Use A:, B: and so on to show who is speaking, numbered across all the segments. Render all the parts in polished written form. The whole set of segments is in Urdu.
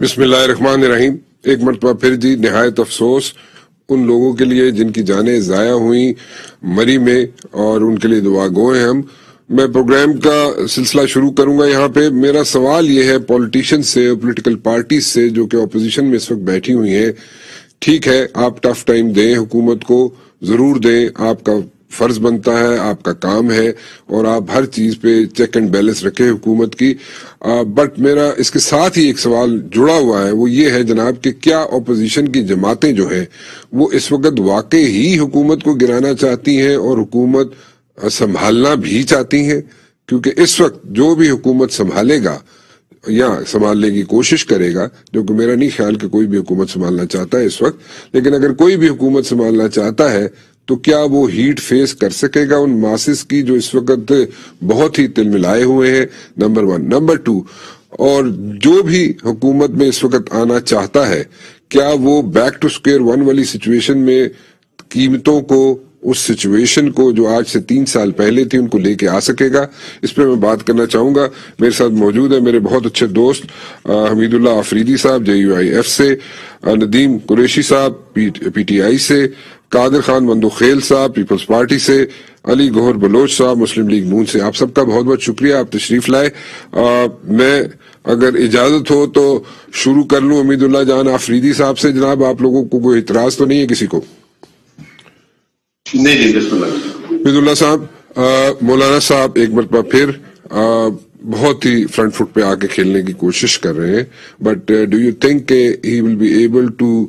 A: بسم اللہ الرحمن الرحیم. ایک مرتبہ پھر جی نہایت افسوس ان لوگوں کے لیے جن کی جانیں ضائع ہوئیں مری میں، اور ان کے لیے دعا گو ہیں ہم. میں پروگرام کا سلسلہ شروع کروں گا. یہاں پہ میرا سوال یہ ہے پولیٹیشین سے، پولیٹیکل پارٹیز سے جو کہ اپوزیشن میں اس وقت بیٹھی ہوئی ہیں. ٹھیک ہے، آپ ٹف ٹائم دیں حکومت کو، ضرور دیں، آپ کا فرض بنتا ہے، آپ کا کام ہے، اور آپ ہر چیز پہ چیک اینڈ بیلنس رکھیں حکومت کی. بٹ میرا اس کے ساتھ ہی ایک سوال جڑا ہوا ہے، وہ یہ ہے جناب کہ کیا اپوزیشن کی جماعتیں جو ہیں وہ اس وقت واقعی ہی حکومت کو گرانا چاہتی ہیں اور حکومت سنبھالنا بھی چاہتی ہیں؟ کیونکہ اس وقت جو بھی حکومت سنبھالے گا یا سنبھالنے کی کوشش کرے گا، جو کہ میرا نہیں خیال کہ کوئی بھی حکومت سنبھالنا چاہتا ہے اس وقت، لیکن اگر کوئی بھی حکومت سنبھالنا چاہتا ہے تو کیا وہ ہیٹ فیس کر سکے گا ان ماسز کی جو اس وقت بہت ہی تل ملائے ہوئے ہیں؟ نمبر 1. نمبر 2، اور جو بھی حکومت میں اس وقت آنا چاہتا ہے کیا وہ بیک ٹو سکوئر 1 والی سچویشن میں قیمتوں کو، اس سچویشن کو جو آج سے 3 سال پہلے تھی، ان کو لے کے آ سکے گا؟ اس پہ میں بات کرنا چاہوں گا. میرے ساتھ موجود ہے میرے بہت اچھے دوست حمید اللہ آفریدی صاحب JUIF سے، ندیم قریشی صاحب PTI سے، قادر خان مندوخیل صاحب پیپلز پارٹی سے، علی گوہر بلوچ صاحب مسلم لیگ نون سے. آپ سب کا بہت بہت شکریہ، آپ تشریف لائے. میں اگر اجازت ہو تو شروع کر لوں حمید اللہ جان آفریدی صاحب سے. جناب آپ لوگوں کو کوئی اعتراض تو نہیں ہے کسی کو؟
B: نہیں، بسم اللہ.
A: حمید اللہ صاحب، مولانا صاحب ایک مرتبہ پھر بہت ہی فرنٹ فٹ پہ آ کے کھیلنے کی کوشش کر رہے ہیں، بٹ ڈو یو تھنک کہ he will be able to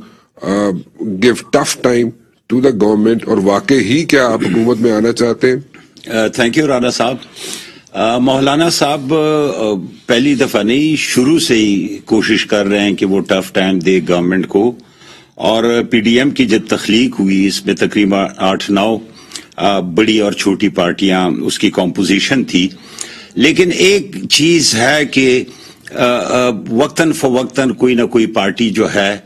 A: give tough time to the government, اور واقعی ہی کیا آپ حکومت میں آنا چاہتے ہیں؟
C: تھینک یو رانا صاحب. مولانا صاحب پہلی دفعہ نہیں، شروع سے ہی کوشش کر رہے ہیں کہ وہ ٹف ٹائم دے گورنمنٹ کو، اور PDM کی جب تخلیق ہوئی اس میں تقریباً 8-9 بڑی اور چھوٹی پارٹیاں اس کی کمپوزیشن تھی. لیکن ایک چیز ہے کہ وقتاً فوقتاً کوئی نہ کوئی پارٹی جو ہے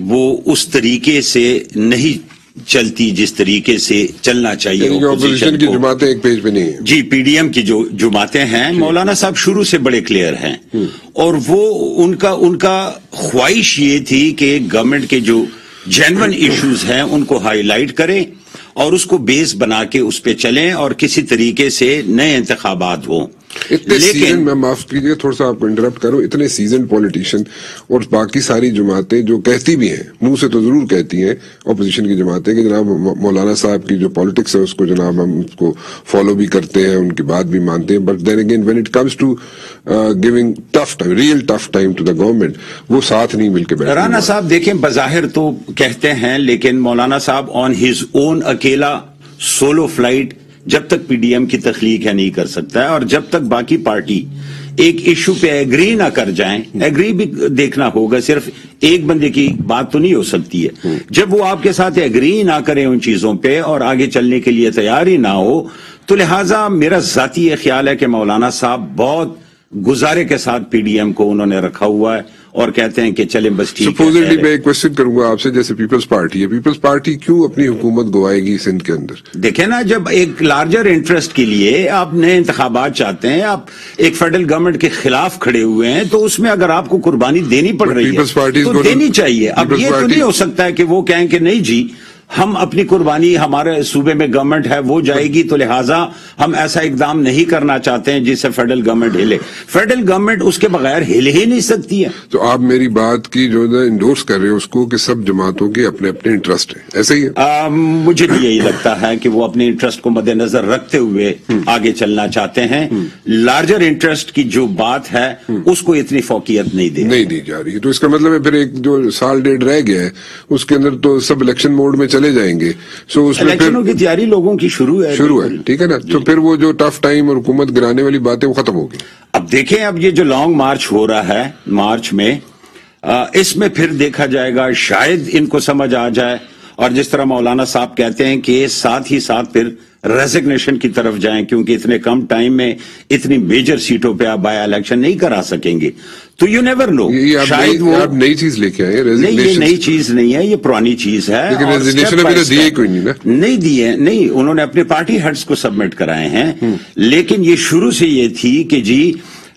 C: وہ اس طریقے سے نہیں چلتی جس طریقے سے چلنا چاہیے.
A: اپوزیشن کی جماعتیں ایک پیج پہ نہیں ہیں.
C: جی، PDM کی جو جماعتیں ہیں مولانا صاحب شروع سے بڑے کلیئر ہیں، اور وہ ان کا خواہش یہ تھی کہ گورنمنٹ کے جو جینون ایشوز ہیں ان کو ہائی لائٹ کریں اور اس کو بیس بنا کے اس پہ چلیں اور کسی طریقے سے نئے انتخابات ہوں.
A: اتنے سیزن، میں معاف کیجیے تھوڑا سا آپ کو انٹرپٹ کروں، اتنے سیزن پولیٹیشین اور باقی ساری جماعتیں جو کہتی بھی ہیں، منہ سے تو ضرور کہتی ہیں اپوزیشن کی جماعتیں کہ جناب مولانا صاحب کی جو پالیٹکس ہے اس کو جناب ہم اس کو فالو بھی کرتے ہیں، ان کی بات بھی مانتے ہیں، but then again when it comes to giving tough time, real tough time to the government, وہ ساتھ نہیں مل کے بیٹھتے.
C: رانا صاحب دیکھیں، بظاہر تو کہتے ہیں، لیکن مولانا صاحب آن ہز اون اکیلا سولو فلائٹ جب تک PDM کی تخلیق ہے نہیں کر سکتا ہے، اور جب تک باقی پارٹی ایک ایشو پہ ایگری نہ کر جائیں. ایگری بھی دیکھنا ہوگا، صرف ایک بندے کی بات تو نہیں ہو سکتی ہے. جب وہ آپ کے ساتھ ایگری نہ کریں ان چیزوں پہ اور آگے چلنے کے لیے تیار ہی نہ ہو، تو لہٰذا میرا ذاتی یہ خیال ہے کہ مولانا صاحب بہت گزارے کے ساتھ PDM کو انہوں نے رکھا ہوا ہے اور کہتے ہیں کہ چلیں بس ٹھیک ہے.
A: سپوزٹلی میں ایک کوشچن کروں گا آپ سے، جیسے پیپلز پارٹی ہے، پیپلز پارٹی کیوں اپنی حکومت گوائے گی سندھ کے اندر؟
C: دیکھیں نا، جب ایک لارجر انٹرسٹ کے لیے آپ نئے انتخابات چاہتے ہیں، آپ ایک فیڈرل گورنمنٹ کے خلاف کھڑے ہوئے ہیں، تو اس میں اگر آپ کو قربانی دینی پڑ رہی ہے تو دینی چاہیے. اب یہ تو نہیں ہو سکتا ہے کہ وہ کہیں کہ نہیں جی ہم اپنی قربانی، ہمارے صوبے میں گورنمنٹ ہے وہ جائے گی تو لہٰذا ہم ایسا اقدام نہیں کرنا چاہتے ہیں جس سے فیڈرل گورنمنٹ ہلے. فیڈرل گورنمنٹ اس کے بغیر ہل ہی نہیں سکتی ہے.
A: تو آپ میری بات کی جو انڈورس کر رہے ہیں اس کو کہ سب جماعتوں کے اپنے اپنے انٹرسٹ ہیں، ایسے ہی ہے؟
C: مجھے بھی یہی لگتا ہے کہ وہ اپنے انٹرسٹ کو مد نظر رکھتے ہوئے آگے چلنا چاہتے ہیں. لارجر انٹرسٹ کی جو بات ہے اس کو اتنی فوقیت نہیں دی
A: جا رہی. تو اس کا مطلب ہے پھر ایک جو سال ڈیڑھ رہ گیا ہے اس کے اندر تو سب الیکشن موڈ میں چلے جائیں گے. سو اس میں
C: الیکشنوں کی تیاری لوگوں کی شروع ہے،
A: ٹھیک ہے نا. تو پھر وہ جو ٹف ٹائم اور حکومت گرانے والی باتیں وہ ختم ہوگی.
C: اب دیکھیں، اب یہ جو لانگ مارچ ہو رہا ہے مارچ میں، اس میں پھر دیکھا جائے گا، شاید ان کو سمجھ آ جائے، اور جس طرح مولانا صاحب کہتے ہیں کہ ساتھ ہی ساتھ پھر ریزگنیشن کی طرف جائیں، کیونکہ اتنے کم ٹائم میں اتنی میجر سیٹوں پہ آپ بائی الیکشن نہیں کرا سکیں گے. تو یو نیور نو، شاید وہ
A: آپ نئی چیز لے کے آئے.
C: نہیں، یہ نئی چیز نہیں ہے، یہ پرانی چیز ہے.
A: لیکن ریزگنیشن ابھی تو دیے کوئی نہیں نا.
C: نہیں دیے، نہیں، انہوں نے اپنے پارٹی ہیڈز کو سبمٹ کرائے ہیں، لیکن یہ شروع سے یہ تھی کہ جی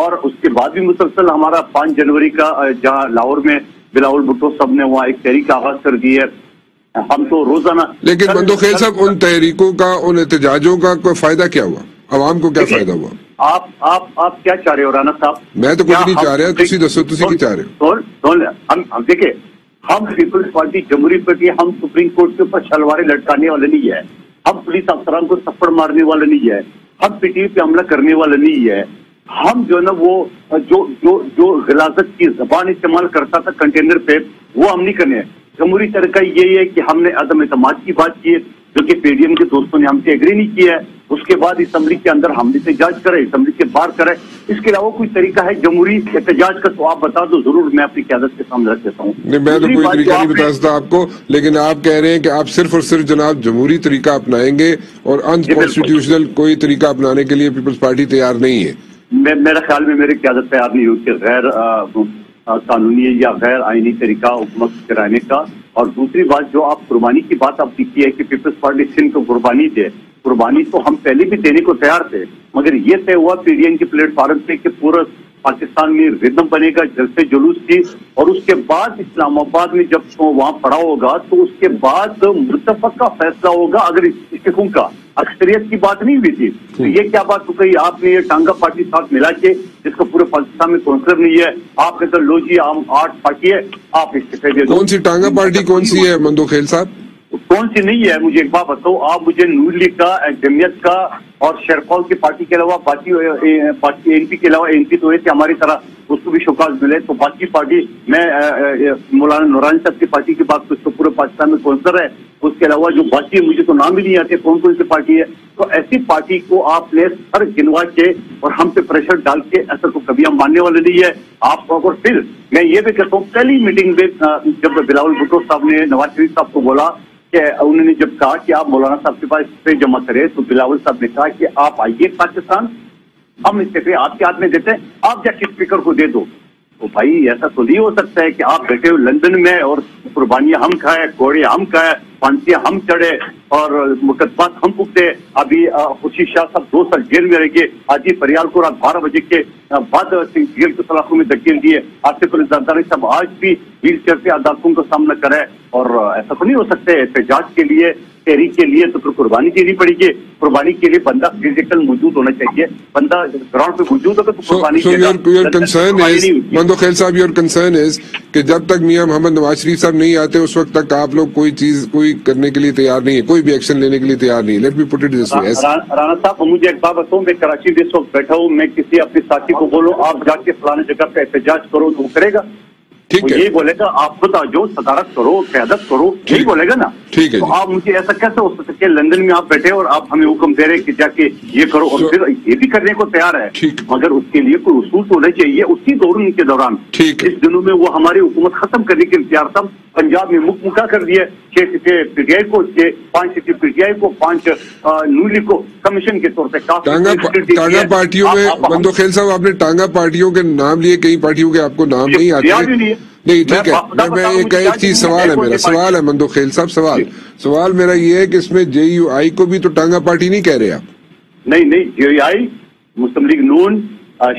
D: اور اس کے بعد بھی مسلسل ہمارا 5 جنوری کا جہاں لاہور میں بلاول بھٹو صاحب نے وہاں ایک تحریک آغاز کر دی ہے. ہم تو روزانہ.
A: لیکن مندوخیل صاحب ان تحریکوں کا ان احتجاجوں کا کوئی فائدہ کیا ہوا؟ عوام کو کیا فائدہ ہوا؟
D: آپ کیا چاہ رہے ہو رانا صاحب؟
A: میں تو کچھ نہیں چاہ رہا, تسی دسو تسی کی چاہ رہے ہو؟
D: ہم دیکھیں, ہم پیپلز پارٹی جمہوری پارٹی, ہم سپریم کورٹ کے اوپر شلواریں لٹکانے والے نہیں ہے, ہم پولیس افسران کو تھپڑ مارنے والے نہیں ہے, ہم پی ٹی وی پہ حملہ کرنے والے نہیں ہے. ہم جو نا وہ جو غلاظت کی زبان استعمال کرتا تھا کنٹینر پہ, وہ ہم نہیں کرنے. جمہوری طریقہ یہی ہے کہ ہم نے عدم اعتماد کی بات کی ہے, جو کہ پی ڈی ایم کے دوستوں نے ہم سے ایگری نہیں کیا ہے. اس کے بعد اسمبلی کے اندر ہم احتجاج کرے, اسمبلی کے باہر کرے. اس کے علاوہ کوئی طریقہ ہے جمہوری احتجاج کا تو آپ بتا دو, ضرور میں اپنی قیادت کے سامنے رکھ دیتا ہوں.
A: نہیں, میں تو کوئی طریقہ نہیں بتا سکتا آپ کو, لیکن آپ کہہ رہے ہیں کہ آپ صرف اور صرف جناب جمہوری طریقہ اپنائیں گے اور ان کانسٹیٹیوشنل کوئی طریقہ اپنانے کے لیے پیپلز پارٹی تیار نہیں ہے.
D: میرا خیال میں میری قیادت تیار نہیں ہوئی کہ غیر قانونی یا غیر آئینی طریقہ حکومت کرانے کا. اور دوسری بات, جو آپ قربانی کی بات آپ کی ہے کہ پیپلز پارٹی سندھ کو قربانی دے, قربانی تو ہم پہلے بھی دینے کو تیار تھے, مگر یہ طے ہوا پی ڈی ایم کے پلیٹ فارم پہ کہ پورا پاکستان میں ردم بنے گا, جلسے جلوس کی, اور اس کے بعد اسلام آباد میں جب وہاں پڑا ہوگا تو اس کے بعد متفق کا فیصلہ ہوگا. اگر استحکام کا اکثریت کی بات نہیں ہوئی تھی تو یہ کیا بات کہی آپ نے, یہ ٹانگا پارٹی ساتھ ملا کے, جس کو پورے پاکستان میں کونسلر نہیں ہے, آپ کہتے لو جی ہم 8 پارٹی ہے, آپ استعفے دے دو.
A: کون سی ٹانگا پارٹی کون سی ہے مندوخیل صاحب؟
D: کون سی نہیں ہے مجھے ایک بات بتاؤ آپ مجھے. نور لیگ کا, جمعیت کا اور شیرپال کی پارٹی کے علاوہ باقی این پی کے علاوہ, این پی تو ایسے ہماری طرح اس کو بھی شوکاز ملے, تو باقی پارٹی میں مولانا نورانی صاحب کی پارٹی کی بات, اس کو پورے پاکستان میں کونسلر ہے. اس کے علاوہ جو باقی مجھے تو نام بھی نہیں آتے کون کون سی پارٹی ہے. تو ایسی پارٹی کو آپ نے سر گنوا کے اور ہم پہ پریشر ڈال کے, ایسا تو کبھی ہم ماننے والے نہیں ہے آپ کو. اور پھر میں یہ بھی کہتا ہوں, پہلی میٹنگ میں جب بلاول بھٹو صاحب نے نواز شریف صاحب کو بولا کہ انہوں نے جب کہا کہ آپ مولانا صاحب کے پاس استعفے جمع کرے, تو بلاول صاحب نے کہا کہ آپ آئیے پاکستان, ہم استعفے آپ کے ہاتھ میں دیتے ہیں, آپ جا کے اسپیکر کو دے دو. تو بھائی ایسا تو نہیں ہو سکتا ہے کہ آپ بیٹھے ہو لندن میں اور قربانیاں ہم کھائے, کوڑے ہم کھائے, پھانسیاں ہم چڑھے اور مقدمات ہم پکتے. ابھی خورشید شاہ صاحب 2 سال جیل میں رہ گئے, حاجی فریال کو رات 12 بجے کے بعد جیل کے سلاخوں میں دھکیل دیے. آصف علی زرداری صاحب آج بھی ویل چیئر سے عدالتوں کا سامنا کرے, اور ایسا تو نہیں ہو سکتا ہے. احتجاج کے لیے, تحریک کے لیے تو پھر قربانی دینی پڑے گی. قربانی کے لیے بندہ فزیکل موجود ہونا چاہیے, بندہ گراؤنڈ پہ موجود ہوگا تو قربانی
A: مندوخیل صاحب, یور کنسرن از کہ جب تک میاں محمد نواز شریف صاحب نہیں آتے اس وقت تک آپ لوگ کوئی چیز کوئی کرنے کے لیے تیار نہیں ہے, کوئی بھی ایکشن لینے کے لیے تیار نہیں ہے. Let me put it this way.
D: Rana صاحب مجھے ایک بات بتاؤں, میں کراچی میں اس وقت بیٹھا ہوں, میں کسی اپنے ساتھی کو بولوں آپ جا کے فلانے جگہ پہ احتجاج کرو تو وہ کرے گا؟ یہی بولے گا آپ خود آجو, صدارت کرو, قیادت کرو, یہی بولے گا نا.
A: ٹھیک ہے,
D: تو آپ مجھے ایسا کیسے ہو سکتا کہ لندن میں آپ بیٹھے اور آپ ہمیں حکم دے رہے کہ جا کے یہ کرو, اور پھر یہ بھی کرنے کو تیار ہے, مگر اس کے لیے کوئی اصول تو ہونا چاہیے. اسی دوران کے دوران اس دنوں میں وہ ہماری حکومت ختم کرنے کے لیے تیار تھا. پنجاب میں مکہ کر دیا 6 سیٹیں پی ٹی آئی کو, 5 سیٹیں پی ٹی آئی کو, 5 نون لیگ کو کمیشن کے طور پہ.
A: ٹانگا پارٹیوں میں مندوخیل صاحب آپ نے ٹانگا پارٹیوں کے نام لیے, کئی پارٹیوں کے آپ کو نام نہیں آتے. نہیں ٹھیک ہے, میں ایک چیز سوال ہے میرا, سوال ہے مندوخیل صاحب, سوال میرا یہ ہے کہ اس میں جے یو آئی کو بھی تو ٹانگا پارٹی نہیں کہہ رہے آپ؟
D: نہیں, جے یو آئی, مسلم لیگ نون,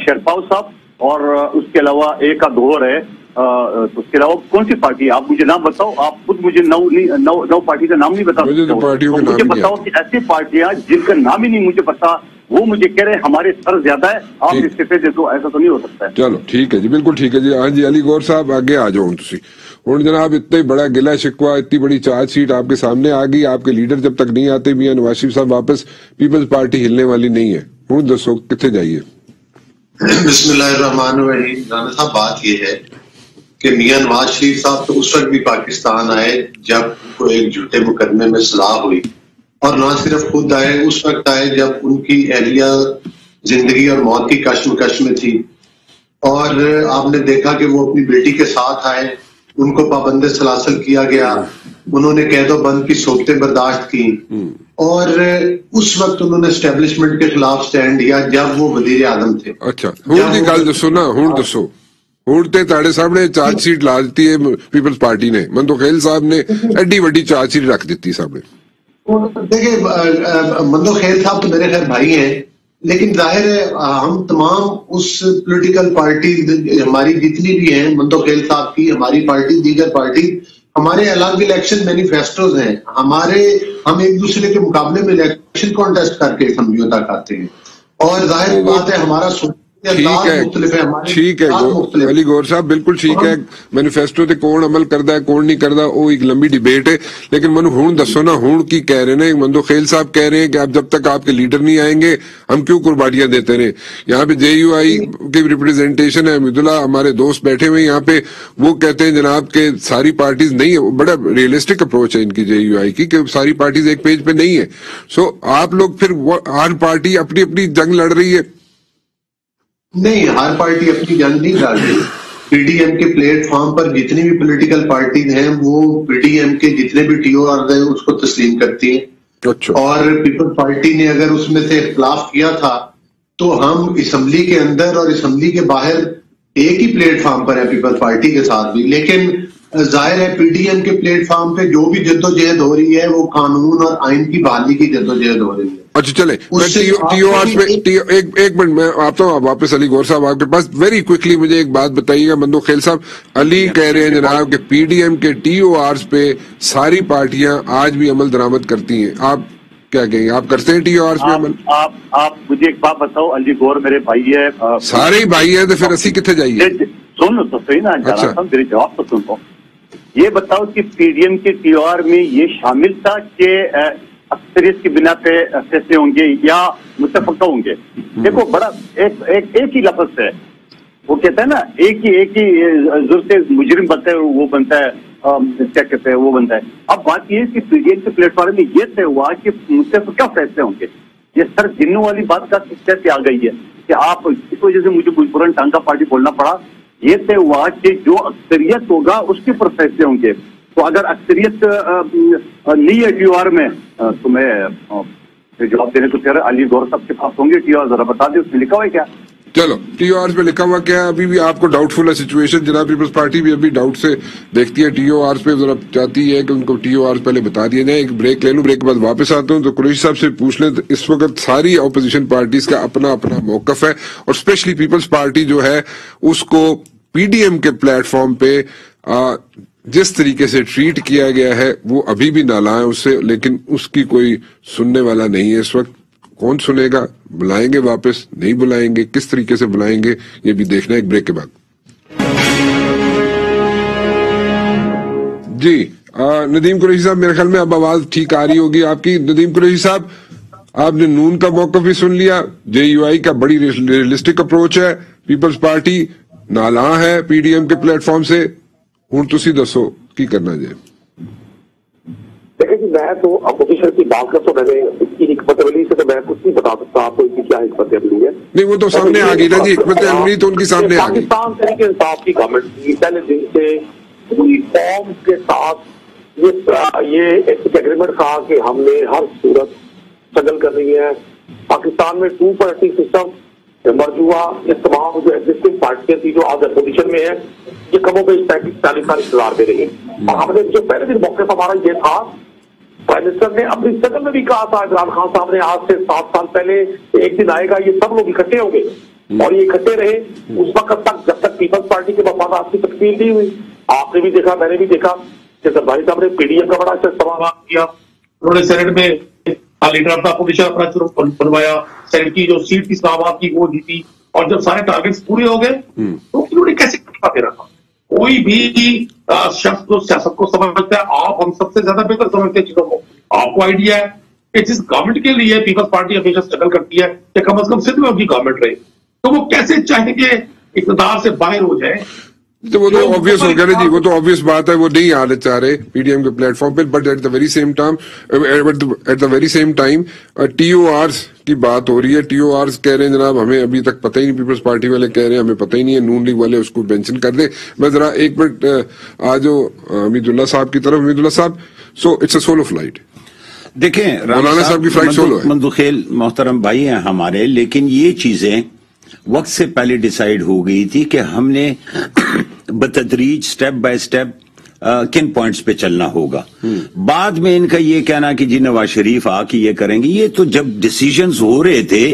D: شیرپاؤ صاحب اور اس کے علاوہ ایک کا دور ہے, اس کے علاوہ کون سی پارٹی آپ مجھے نام بتاؤ. آپ خود مجھے 9 پارٹی کا نام نہیں بتا سکتے. مجھے بتاؤ کہ ایسی پارٹیاں جن کا نام ہی نہیں مجھے پتا, وہ مجھے کہہ رہے ہمارے سر زیادہ ہے, آپ استعفے دے دو. ایسا تو نہیں ہو سکتا ہے.
A: چلو ٹھیک ہے جی, بالکل ٹھیک ہے جی. ہاں جی, علی گور صاحب آگے آ جاؤ تسی. اور جناب اتنا بڑا گلا شکوا, اتنی بڑی چارج شیٹ آپ کے سامنے آ گئی, آپ کے لیڈر جب تک نہیں آتے میاں نواز شریف صاحب واپس پیپلز پارٹی ہلنے والی نہیں ہے. ہوں دسو کتنے جائیے؟
E: بسم اللہ الرحمن الرحیم. رانا صاحب بات یہ ہے کہ میاں نواز شریف صاحب تو اس وقت بھی پاکستان آئے جب کو ایک جھوٹے مقدمے میں صلاح ہوئی, اور نہ صرف خود آئے, اس وقت آئے جب ان کی اہلیہ زندگی اور موت کی کشمکش میں تھی, اور آپ نے دیکھا کہ وہ اپنی بیٹی کے ساتھ آئے, ان کو پابند سلاسل کیا گیا, انہوں نے قید و بند کی صحبتیں برداشت کی, اور اس وقت انہوں نے اسٹیبلشمنٹ کے خلاف سٹینڈ لیا جب وہ وزیر اعظم تھے.
A: اچھا ہوں دی گل دسو نا, ہوں دسو. ہوں تے تاڑے صاحب نے چارج شیٹ لا دیتی ہے پیپلز پارٹی نے, مندوخیل صاحب نے ایڈی وڈی چارج شیٹ رکھ دیتی صاحب نے.
E: دیکھیں مندوخیل صاحب تو میرے خیر بھائی ہیں, لیکن ظاہر ہے ہم تمام اس پولیٹیکل پارٹی ہماری جتنی بھی ہیں، منتخیل صاحب کی، ہماری پارٹی، دیگر پارٹی، ہمارے الگ الیکشن مینیفیسٹوز ہیں، ہم ایک دوسرے کے مقابلے میں الیکشن کانٹیسٹ کر کے سمجھوتا تک آتے ہیں، اور ظاہر بات ہے ہمارا
A: ٹھیک ہے علی گور صاحب، بالکل ٹھیک ہے، مینیفیسٹو تے کون عمل کردا ہے کون نہیں کردا وہ ایک لمبی ڈیبیٹ ہے، لیکن منو ہون دسو نا، ہون کی کہہ رہے ہیں، منتخیل صاحب کہہ رہے ہیں کہ آپ جب تک آپ کے لیڈر نہیں آئیں گے ہم کیوں قربانیاں دیتے رہے. یہاں پہ جے یو آئی کی ریپرزینٹیشن ہے، حمید اللہ ہمارے دوست بیٹھے ہوئے یہاں پہ، وہ کہتے ہیں جناب کہ ساری پارٹیز نہیں ہے، بڑا ریئلسٹک اپروچ ہے ان کی جے یو آئی کی کہ ساری پارٹیز ایک پیج پہ نہیں ہے. سو آپ لوگ پھر ہر پارٹی اپنی اپنی جنگ لڑ رہی ہے.
E: نہیں، ہر پارٹی اپنی جنگ نہیں لڑ رہی. پی ڈی ایم کے پلیٹ فارم پر جتنی بھی پولیٹیکل پارٹیز ہیں وہ پی ڈی ایم کے جتنے بھی ٹی او آر ہیں اس کو تسلیم کرتی ہیں. اور پیپلز پارٹی نے اگر اس میں سے اختلاف کیا تھا تو ہم اسمبلی کے اندر اور اسمبلی کے باہر ایک ہی پلیٹ فارم پر ہے پیپلز پارٹی کے ساتھ بھی. لیکن ظاہر ہے پی ڈی ایم کے پلیٹ فارم پہ جو بھی جدوجہد ہو رہی ہے وہ قانون اور آئین کی بحالی کی جدوجہد ہو رہی ہے.
A: اچھا چلے ٹی او آرز میں ایک منٹ میں آتا ہوں واپس علی گور صاحب آپ کے پاس. ویری کوئکلی مجھے ایک بات بتائیے گا منتخیل صاحب، علی کہہ رہے ہیں جناب کہ پی ڈی ایم کے ٹی او آرز پہ ساری پارٹیاں آج بھی عمل درآمد کرتی ہیں، آپ کیا کہیں گے؟ آپ کرتے ہیں ٹی او آرز پہ عمل؟
D: آپ مجھے ایک بات بتاؤ، علی گور میرے بھائی ہے،
A: سارے ہی بھائی ہیں تو پھر اسی کتنے جائیے؟
D: سن تو صحیح نا، میرے جواب تو سن لو. یہ بتاؤ کہ پی ڈی ایم کے ٹی او آر میں یہ شامل تھا کہ اکثریت کی بنا پہ فیصلے ہوں گے یا متفقہ ہوں گے؟ دیکھو بڑا ایک ہی لفظ ہے، وہ کہتا ہے نا ایک ہی ضرورت مجرم بنتا ہے، وہ بنتا ہے کیا کہتے ہیں وہ بنتا ہے. اب بات یہ ہے کہ پی ڈی ایم کے پلیٹ فارم میں یہ طے ہوا کہ متفقہ فیصلے ہوں گے. یہ سر جنوں والی بات کا کیسے آ گئی ہے کہ آپ اس وجہ سے مجھے مجبوراً ٹانگا پارٹی بولنا پڑا. یہ طے ہوا کہ جو اکثریت ہوگا اس کے اوپر فیصلے ہوں گے. تو اگر اکثریت نہیں ہے ٹی او آر میں تو میں جواب دینے کو پھر علی گور صاحب کے پاس ہوں گے. ٹی او آر ذرا بتا دیں اس میں لکھا ہوا ہے کیا؟
A: چلو ٹی او آرز پہ لکھا ہوا کیا ہے؟ ابھی بھی آپ کو ڈاؤٹ فل ہے سچویشن، جناب پیپلز پارٹی بھی ابھی ڈاؤٹ سے دیکھتی ہے ٹی او آرز پہ، ذرا چاہتی ہے کہ ان کو ٹی او آرز پہلے بتا دیا جائے. ایک بریک لے لوں، بریک کے بعد واپس آتا ہوں. تو قریشی صاحب سے پوچھ لیں، اس وقت ساری اپوزیشن پارٹیز کا اپنا اپنا موقف ہے، اور اسپیشلی پیپلز پارٹی جو ہے اس کو پی ڈی ایم کے پلیٹ فارم پہ جس طریقے سے ٹریٹ کیا گیا ہے وہ ابھی بھی نالاں ہے اس سے، لیکن اس کی کوئی سننے والا نہیں ہے اس وقت. کون سنے گا؟ بلائیں گے واپس؟ نہیں بلائیں گے؟ کس طریقے سے بلائیں گے؟ یہ بھی دیکھنا ہے ایک بریک کے بعد. جی ندیم قریشی صاحب، میرے خیال میں اب آواز ٹھیک آ رہی ہوگی آپ کی. ندیم قریشی صاحب، آپ نے نون کا موقف بھی سن لیا، جے یو آئی کا بڑی ریئلسٹک اپروچ ہے، پیپلز پارٹی نالاں ہے پی ڈی ایم کے پلیٹ فارم سے. ہوں تسی دسو کی کرنا جائے؟
F: دیکھیں جی، میں تو اپوزیشن کی بات کرتا ہوں، میں نے اس کی حکمت عملی سے تو میں کچھ نہیں بتا سکتا آپ کو ان کی کیا حکمت عملی ہے. نہیں
A: وہ تو سامنے آ گئی نا جی، حکمت عملی تو ان کی سامنے آ گئی.
F: پاکستان طریقے انصاف کی گورنمنٹ کی پہلے دن سے پوری قوم کے ساتھ یہ ایک ایگریمنٹ تھا کہ ہم نے ہر صورت اسٹرگل کرنی ہے. پاکستان میں 2 پارٹی سسٹم مرج ہوا. یہ تمام جو ایگزسٹنگ پارٹیاں تھی جو آج اپوزیشن میں ہیں یہ کم و بیش 35-40 سال انتظار دے رہی ہیں. اور ہم نے جو پہلے دن موقع ہمارا یہ تھا، پرائم منسٹر نے اپنی صدر میں بھی کہا تھا، عمران خان صاحب نے آج سے 7 سال پہلے ایک دن آئے گا یہ سب لوگ اکٹھے ہوں گے، اور یہ اکٹھے رہے اس وقت تک جب تک پیپلز پارٹی کے مفادات کی تکمیل نہیں ہوئی. آپ نے بھی دیکھا، میں نے بھی دیکھا کہ زرداری صاحب نے پی ڈی ایم کا بڑا اچھا استعمال کیا.
B: انہوں نے سینٹ میں لیڈر آف دا اپوزیشن اپنا بنوایا، سینٹ کی جو سیٹ کی اسلام کی وہ جیتی، اور جب سارے ٹارگیٹس پورے ہو گئے تو انہوں نے کیسے دے رکھا؟ کوئی بھی شخص جو سیاست کو سمجھتا ہے، آپ ہم سب سے زیادہ بہتر سمجھتے ہیں چیزوں کو. آپ کو آئیڈیا ہے کہ جس گورنمنٹ کے لیے پیپلز پارٹی ہمیشہ اسٹرگل کرتی ہے کہ کم از کم سندھ میں ان کی گورنمنٹ رہے، تو وہ کیسے چاہیں کہ اقتدار سے باہر ہو جائے؟
A: تو وہ تو obvious ہو گیا نا جی، وہ تو obvious بات ہے، وہ نہیں آنا چاہ رہے پی ڈی ایم کے پلیٹ فارم پہ. But at the very same time T O Rs کی بات ہو رہی ہے. ٹی او آرز کہہ رہے ہیں جناب ہمیں ابھی تک پتہ ہی نہیں، پیپلز پارٹی والے کہہ رہے ہیں ہمیں پتہ ہی نہیں ہے، نون لیگ والے اس کو مینشن کر دیں. میں ذرا ایک منٹ آ جاؤ حمید اللہ صاحب کی طرف. Hamidullah sahib, so it's a solo flight.
C: دیکھیں
A: مولانا صاحب کی فلائٹ سولو ہے.
C: منتخیل محترم بھائی ہیں ہمارے، لیکن یہ چیزیں وقت سے پہلے ڈیسائیڈ ہو گئی تھی کہ ہم نے بتدریج سٹیپ بائی سٹیپ کن پوائنٹس پہ چلنا ہوگا. بعد میں ان کا یہ کہنا کہ جی نواز شریف آ کے یہ کریں گے، یہ تو جب ڈیسیجنز ہو رہے تھے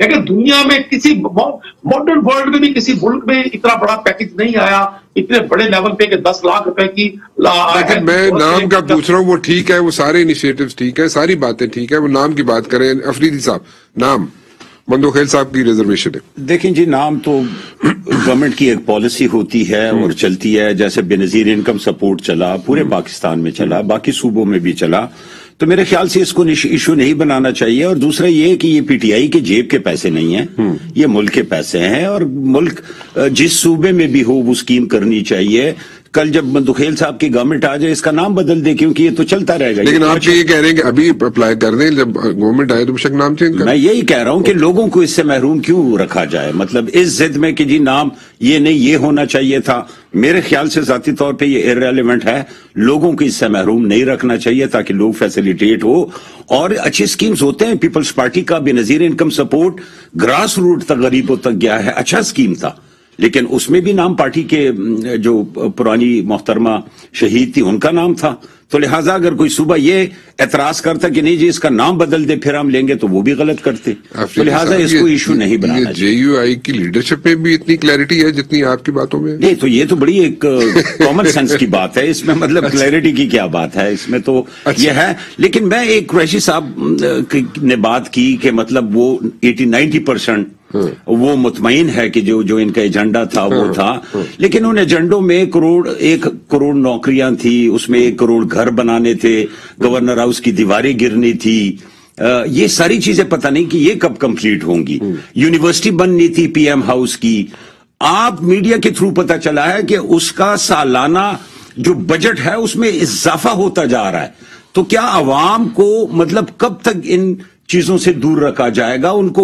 B: لیکن دنیا میں کسی ماڈرن ورلڈ میں بھی کسی ملک میں اتنا بڑا پیکج نہیں آیا اتنے بڑے لیول پہ کہ 10 لاکھ روپے کی.
A: لیکن میں نام کا پوچھ رہا ہوں, وہ ٹھیک ہے, وہ سارے انیشیٹوز ٹھیک ہے, ساری باتیں ٹھیک ہے, وہ نام کی بات کریں. افریدی صاحب, نام مندوخیل صاحب کی ریزرویشن ہے.
C: دیکھیں جی, نام تو گورنمنٹ کی ایک پالیسی ہوتی ہے اور چلتی ہے. جیسے بے نظیر انکم سپورٹ چلا, پورے پاکستان میں چلا, باقی صوبوں میں بھی چلا, تو میرے خیال سے اس کو ایشو نہیں بنانا چاہیے. اور دوسرا یہ کہ یہ پی ٹی آئی کے جیب کے پیسے نہیں ہیں, یہ ملک کے پیسے ہیں, اور ملک جس صوبے میں بھی ہو وہ اسکیم کرنی چاہیے. کل جب مندوخیل صاحب کی گورنمنٹ آ جائے اس کا نام بدل دے, کیونکہ یہ تو چلتا رہے گا.
A: لیکن آپ یہ کہہ رہے ہیں کہ ابھی اپلائی کر دیں, جب گورنمنٹ آئے تو بے شک نام چینج کریں.
C: میں یہی کہہ رہا ہوں کہ لوگوں کو اس سے محروم کیوں رکھا جائے, مطلب اس ضد میں کہ جی نام یہ نہیں, یہ ہونا چاہیے تھا. میرے خیال سے ذاتی طور پہ یہ ارریلیونٹ ہے. لوگوں کو اس سے محروم نہیں رکھنا چاہیے تاکہ لوگ فیسیلیٹیٹ ہو. اور اچھے اسکیمز ہوتے ہیں. پیپلز پارٹی کا بے نظیر انکم سپورٹ گراس روٹ تک, غریبوں تک گیا ہے, اچھا اسکیم تھا, لیکن اس میں بھی نام پارٹی کے جو پرانی محترمہ شہید تھی ان کا نام تھا. تو لہٰذا اگر کوئی صوبہ یہ اعتراض کرتا کہ نہیں جی اس کا نام بدل دے پھر ہم لیں گے, تو وہ بھی غلط کرتے. تو لہٰذا اس کو ایشو نہیں بنانا
A: چاہیے. جے یو آئی کی لیڈرشپ میں بھی اتنی کلیئرٹی ہے جتنی آپ کی باتوں میں
C: نہیں, تو یہ تو بڑی ایک کامن سینس کی بات ہے. اس میں مطلب کلیئرٹی کی کیا بات ہے, اس میں تو یہ ہے. لیکن میں ایک قریشی صاحب نے بات کی کہ مطلب وہ 80-90% وہ مطمئن ہے کہ جو ان کا ایجنڈا تھا وہ تھا. لیکن ان ایجنڈوں میں 1 کروڑ نوکریاں تھی, اس میں 1 کروڑ گھر بنانے تھے, گورنر ہاؤس کی دیواریں گرنی تھی, یہ ساری چیزیں پتہ نہیں کہ یہ کب کمپلیٹ ہوں گی. یونیورسٹی بننی تھی پی ایم ہاؤس کی. آپ میڈیا کے تھرو پتہ چلا ہے کہ اس کا سالانہ جو بجٹ ہے اس میں اضافہ ہوتا جا رہا ہے. تو کیا عوام کو مطلب کب تک ان چیزوں سے دور رکھا جائے گا؟ ان کو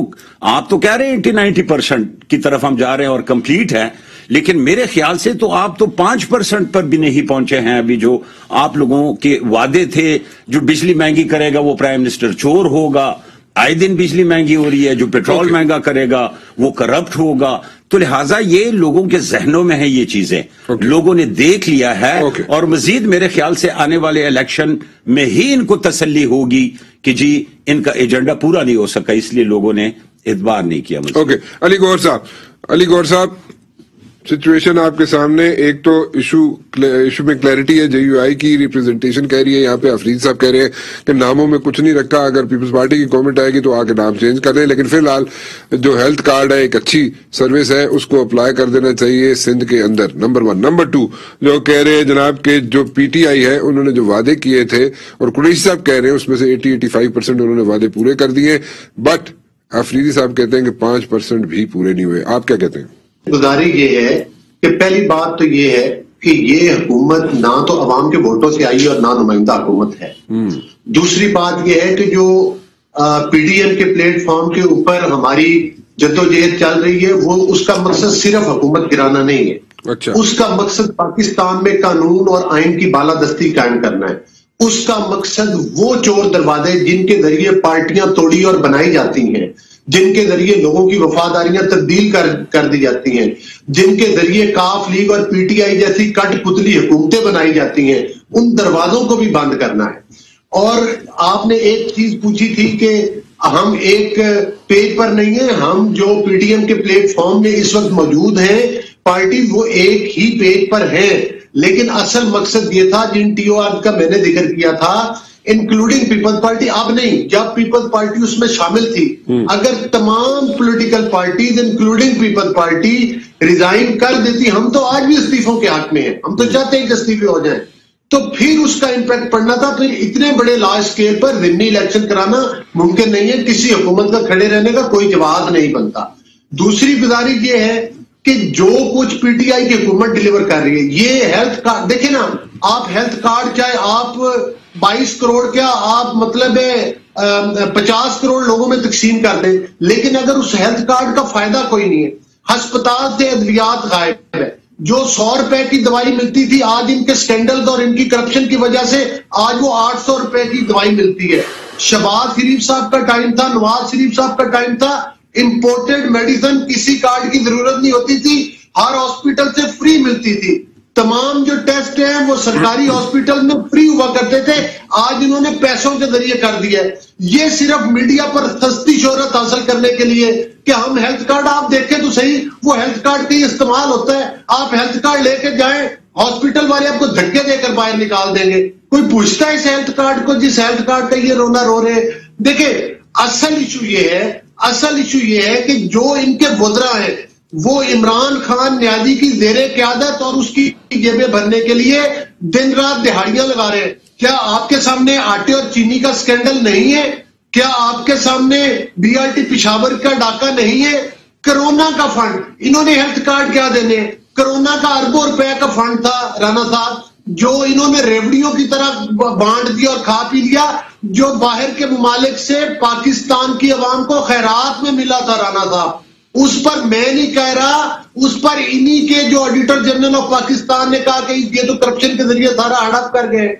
C: آپ تو کہہ رہے ہیں 80-90% کی طرف ہم جا رہے ہیں اور کمپلیٹ ہے, لیکن میرے خیال سے تو آپ تو 5% پر بھی نہیں پہنچے ہیں ابھی. جو آپ لوگوں کے وعدے تھے, جو بجلی مہنگی کرے گا وہ پرائم منسٹر چور ہوگا, آئے دن بجلی مہنگی ہو رہی ہے, جو پیٹرول مہنگا کرے گا وہ کرپٹ ہوگا. تو لہٰذا یہ لوگوں کے ذہنوں میں ہیں یہ چیزیں, لوگوں نے دیکھ لیا ہے. اور مزید میرے خیال سے آنے والے الیکشن میں ہی ان کو تسلی ہوگی کہ جی ان کا ایجنڈا پورا نہیں ہو سکا, اس لیے لوگوں نے اعتبار نہیں کیا.
A: اوکے, علی گوہر صاحب سچویشن آپ کے سامنے. ایک تو ایشو میں کلیئرٹی ہے, جے یو آئی کی ریپرزنٹیشن کہہ رہی ہے, یہاں پہ افرید صاحب کہہ رہے ہیں کہ ناموں میں کچھ نہیں رکھا, اگر پیپلز پارٹی کی گورنمنٹ آئے گی تو آ کے نام چینج کر دیں. لیکن فی الحال جو ہیلتھ کارڈ ہے ایک اچھی سروس ہے, اس کو اپلائی کر دینا چاہیے سندھ کے اندر. نمبر 1. نمبر 2, جو کہہ رہے ہیں جناب کہ جو پی ٹی آئی ہے انہوں نے جو وعدے کیے تھے, اور قریشی صاحب کہہ رہے ہیں اس میں سے 80-85% انہوں نے وعدے پورے کر دیے, بٹ افریدی صاحب کہتے ہیں کہ 5% بھی پورے نہیں ہوئے. آپ کیا کہتے ہیں؟
E: گزاری یہ ہے کہ پہلی بات تو یہ ہے کہ یہ حکومت نہ تو عوام کے ووٹوں سے آئی اور نہ نمائندہ حکومت ہے. دوسری بات یہ ہے کہ جو پی ڈی ایم کے پلیٹ فارم کے اوپر ہماری جدوجہد چل رہی ہے وہ اس کا مقصد صرف حکومت گرانا نہیں ہے. اس کا مقصد پاکستان میں قانون اور آئین کی بالادستی قائم کرنا ہے. اس کا مقصد وہ چور دروازے جن کے ذریعے پارٹیاں توڑی اور بنائی جاتی ہیں, جن کے ذریعے لوگوں کی وفاداریاں تبدیل کر دی جاتی ہیں, جن کے ذریعے کاف لیگ اور پی ٹی آئی جیسی کٹ پتلی حکومتیں بنائی جاتی ہیں, ان دروازوں کو بھی بند کرنا ہے. اور آپ نے ایک چیز پوچھی تھی کہ ہم ایک پیج پر نہیں ہیں, ہم جو پی ڈی ایم کے پلیٹ فارم میں اس وقت موجود ہیں پارٹی وہ ایک ہی پیج پر ہیں. لیکن اصل مقصد یہ تھا جن ٹی او آر کا میں نے ذکر کیا تھا, انکلوڈنگ پیپلز پارٹی. اب نہیں, جب پیپلز پارٹی اس میں شامل تھی, اگر تمام political parties including Peoples Party resign کر دیتی, ہم تو آج بھی استعفوں کے حق میں ہیں, ہم تو چاہتے ہیں کہ استعفے ہو جائیں, تو پھر اس کا امپیکٹ پڑنا تھا. پھر اتنے بڑے لارج اسکیل پر ضمنی الیکشن کرانا ممکن نہیں ہے, کسی حکومت کا کھڑے رہنے کا کوئی جواز نہیں بنتا. دوسری گزارش یہ ہے کہ جو کچھ پی ٹی آئی کی حکومت ڈیلیور کر رہی ہے, یہ ہیلتھ کارڈ دیکھیں نا, آپ ہیلتھ کارڈ چاہے آپ 22 کروڑ کیا آپ مطلب 50 کروڑ لوگوں میں تقسیم کر دیں, لیکن اگر اس ہیلتھ کارڈ کا فائدہ کوئی نہیں ہے, ہسپتال سے ادویات غائب ہے, جو 100 روپے کی دوائی ملتی تھی آج ان کے سکینڈل اور ان کی کرپشن کی وجہ سے آج وہ 800 روپے کی دوائی ملتی ہے. شہباز شریف صاحب کا ٹائم تھا, نواز شریف صاحب کا ٹائم تھا, امپورٹڈ میڈیسن کسی کارڈ کی ضرورت نہیں ہوتی تھی, ہر ہاسپٹل سے فری ملتی تھی. تمام جو ٹیسٹ ہیں وہ سرکاری ہاسپٹل میں فری ہوا کرتے تھے، آج انہوں نے پیسوں کے ذریعے کر دیا ہے. یہ صرف میڈیا پر سستی شہرت حاصل کرنے کے لیے کہ ہم ہیلتھ کارڈ، آپ دیکھیں تو صحیح وہ ہیلتھ کارڈ کا ہی استعمال ہوتا ہے. آپ ہیلتھ کارڈ لے کے جائیں، ہاسپٹل والے آپ کو دھکے دے کر باہر نکال دیں گے. کوئی پوچھتا ہے اس ہیلتھ کارڈ کو جس ہیلتھ کارڈ کا یہ رونا رو رہے. دیکھیں اصل ایشو یہ ہے کہ جو ان کے وزراء ہیں وہ عمران خان نیازی کی زیر قیادت اور اس کی جیبیں بھرنے کے لیے دن رات دہاڑیاں لگا رہے ہیں. کیا آپ کے سامنے آٹے اور چینی کا سکینڈل نہیں ہے؟ کیا آپ کے سامنے BRT پشاور کا ڈاکہ نہیں ہے؟ کرونا کا فنڈ انہوں نے ہیلتھ کارڈ کیا دینے؟ کرونا کا اربوں روپے کا فنڈ تھا رانا صاحب، جو انہوں نے ریوڑیوں کی طرح بانٹ دیا اور کھا پی لیا، جو باہر کے ممالک سے پاکستان کی عوام کو خیرات میں ملا تھا رانا صاحب. اس پر میں نہیں کہہ رہا، اس پر انہی کے جو آڈیٹر جنرل آف پاکستان نے کہا کہ یہ تو کرپشن کے ذریعے سارا ہڑپ کر گئے.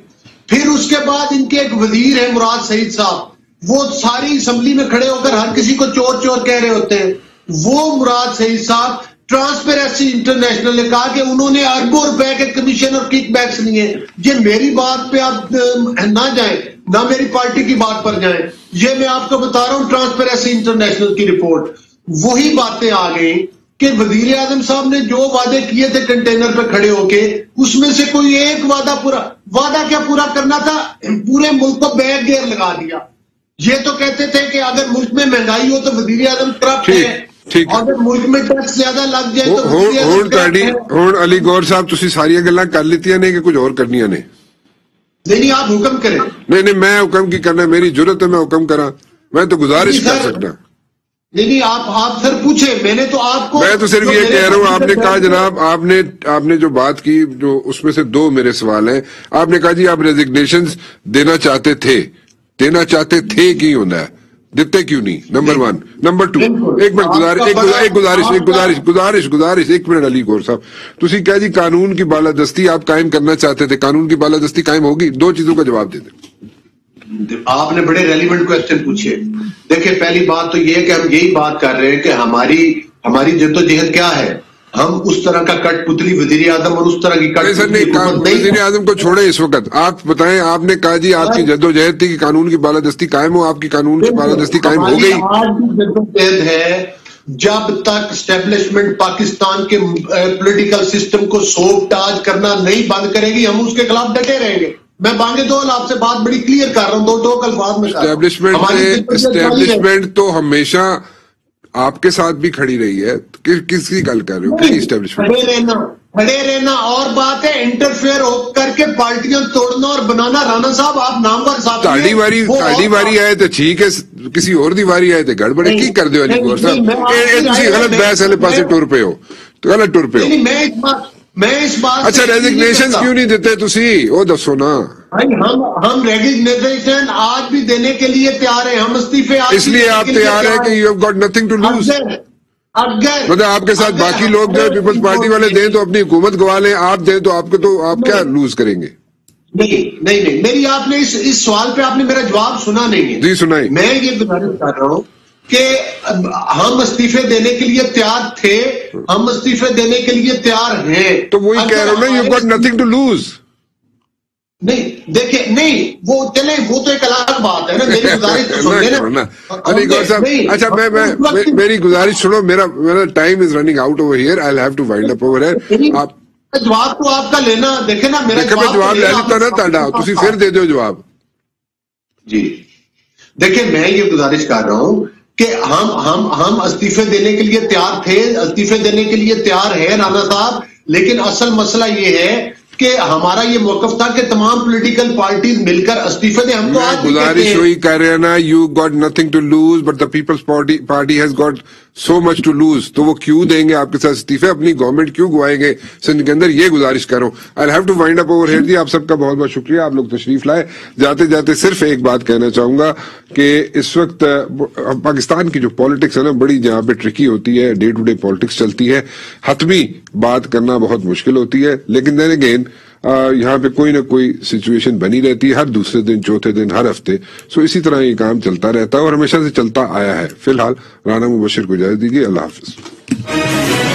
E: پھر اس کے بعد ان کے ایک وزیر ہیں مراد سعید صاحب، وہ ساری اسمبلی میں کھڑے ہو کر ہر کسی کو چور چور کہہ رہے ہوتے ہیں. وہ مراد سعید صاحب ٹرانسپیرنسی انٹرنیشنل نے کہا کہ انہوں نے اربوں روپے کے کمیشن اور کک بیکس لیے. یہ میری بات پہ آپ نہ جائیں، نہ میری پارٹی کی بات پر جائیں، یہ میں آپ کو بتا رہا ہوں ٹرانسپیرنسی انٹرنیشنل کی رپورٹ. وہی باتیں آ گئیں کہ وزیر اعظم صاحب نے جو وعدے کیے تھے کنٹینر پہ کھڑے ہو کے، اس میں سے کوئی ایک وعدہ کیا پورا کرنا تھا؟ پورے ملک کو بیک گیئر لگا دیا. یہ تو کہتے تھے کہ اگر ملک میں مہنگائی ہو تو وزیر اعظم کرپٹ ہے، اگر ملک میں ٹیکس زیادہ لگ جائے تو
A: ہون علی گور صاحب تسی ساری گلاں کر لیتیاں نے کہ کچھ اور کرنیاں نے؟
E: نہیں آپ حکم کریں.
A: نہیں میں حکم کی کرنا، میری ضرورت ہے میں حکم کراں، میں تو گزارش کر سکتا.
E: نہیں آپ سر پوچھے، میں نے تو آپ کو،
A: میں تو صرف یہ کہہ رہا ہوں، آپ نے کہا جناب آپ نے جو بات کی، جو اس میں سے دو میرے سوال ہیں. آپ نے کہا جی آپ ریزگنیشنز دینا چاہتے تھے کی ہونا ہے، دیتے کیوں نہیں؟ نمبر 1. نمبر 2، ایک منٹ گزارش ایک منٹ علی گور صاحب، تسی کہا جی قانون کی بالادستی آپ قائم کرنا چاہتے تھے، قانون کی بالادستی قائم ہوگی؟ دو چیزوں کا جواب دے دیں.
E: آپ نے بڑے ریلیونٹ کوسچن پوچھے. دیکھیں پہلی بات تو یہ ہے کہ ہم یہی بات کر رہے ہیں کہ ہماری جدوجہد کیا ہے. ہم اس طرح کا کٹ پتلی وزیر اعظم اور اس طرح کی کٹ پتلی
A: وزیر اعظم کو چھوڑے اس وقت. آپ بتائیں، آپ نے کہا جی آپ کی جدوجہد تھی کہ قانون کی بالادستی قائم ہو، آپ کی قانون کی بالادستی قائم ہو گئی.
E: آج کی جدوجہد ہے جب تک اسٹیبلشمنٹ پاکستان کے پولیٹیکل سسٹم کو سوپ ٹاج کرنا نہیں بند کرے گی، ہم اس کے خلاف ڈٹے رہیں گے. میں بانگے دول آپ سے بات بڑی کلیئر کر رہا ہوں، دو الفاظ میں.
A: اسٹیبلشمنٹ تو ہمیشہ آپ کے ساتھ بھی کھڑی رہی ہے. کس کی گل کر رہے ہو؟
E: اسٹیبلشمنٹ کھڑے رہنا اور بات ہے، انٹرفیئر ہو کر کے پارٹیاں توڑنا اور بنانا. رانا صاحب آپ نامور صاحب
A: تاڑی واری آئے تو ٹھیک ہے، کسی اور دی واری آئے تو گڑبڑے کی کر دو علی گور صاحب. تسی غلط بحث والے پاسے ٹر پہ ہو، غلط ٹر پہ ہو.
E: میں اس بات
A: اچھا ریزگنیشن کیوں نہیں دیتے تسی؟ وہ دسو نا.
E: ہم ریزگنیشن آج بھی دینے کے لیے تیار ہیں، ہم استعفے
A: اس لیے آپ تیار ہیں کہ you have got nothing to lose. مطلب آپ کے ساتھ باقی لوگ جو پیپلز پارٹی والے دیں تو اپنی حکومت گوا لیں، آپ دیں تو آپ کیا لوز کریں گے؟
E: نہیں میری آپ نے اس سوال پہ آپ نے میرا جواب سنا نہیں ہے.
A: جی سنائیں.
E: میں یہ گزارش کر رہا ہوں کہ ہم استعفے دینے کے لیے تیار تھے، ہم استعفے دینے کے لیے تیار ہیں.
A: تو وہی کہہ رہا ہوں نا، you got nothing to lose.
E: نہیں دیکھیں، نہیں وہ چلیں، وہ تو ایک الگ بات ہے نا. میری گزارش تو سنیں نا
A: علی گور صاحب. اچھا میری گزارش سنو، میرا time is running out over here, I have to wind up over here. آپ
E: جواب تو آپ کا لینا، دیکھیں نا میرا
A: جواب لے لیتا نا تاڑا، تسی پھر دے دو جواب.
E: جی دیکھیں میں یہ گزارش کر رہا ہوں کہ ہم استعفے دینے کے لیے تیار تھے، استعفے دینے کے لیے تیار ہے رانا صاحب. لیکن اصل مسئلہ یہ ہے کہ ہمارا یہ موقف تھا کہ تمام پولیٹیکل پارٹیز مل کر استعفے دیں. ہم تو آج
A: گزارش ہوئی کر رہے ہیں نا، you got nothing to lose but the Peoples Party has got so much to lose. تو وہ کیوں دیں گے آپ کے ساتھ استعفے؟ اپنی گورنمنٹ کیوں گوائیں گے سندھ کے اندر؟ یہ گزارش کر رہا ہوں. I have to wind up over here. جی آپ سب کا بہت بہت شکریہ، آپ لوگ تشریف لائے. جاتے جاتے صرف ایک بات کہنا چاہوں گا کہ اس وقت پاکستان کی جو پالیٹکس ہے نا، بڑی جہاں پہ ٹرکی ہوتی ہے، ڈے ٹو ڈے پالیٹکس چلتی ہے، حتمی بات کرنا بہت مشکل ہوتی ہے. لیکن دین اگین یہاں پہ کوئی نہ کوئی سچویشن بنی رہتی ہے، ہر دوسرے دن، چوتھے دن، ہر ہفتے. سو اسی طرح یہ کام چلتا رہتا ہے اور ہمیشہ سے چلتا آیا ہے. فی الحال رانا مبشر کو اجازت دیجیے. اللہ حافظ.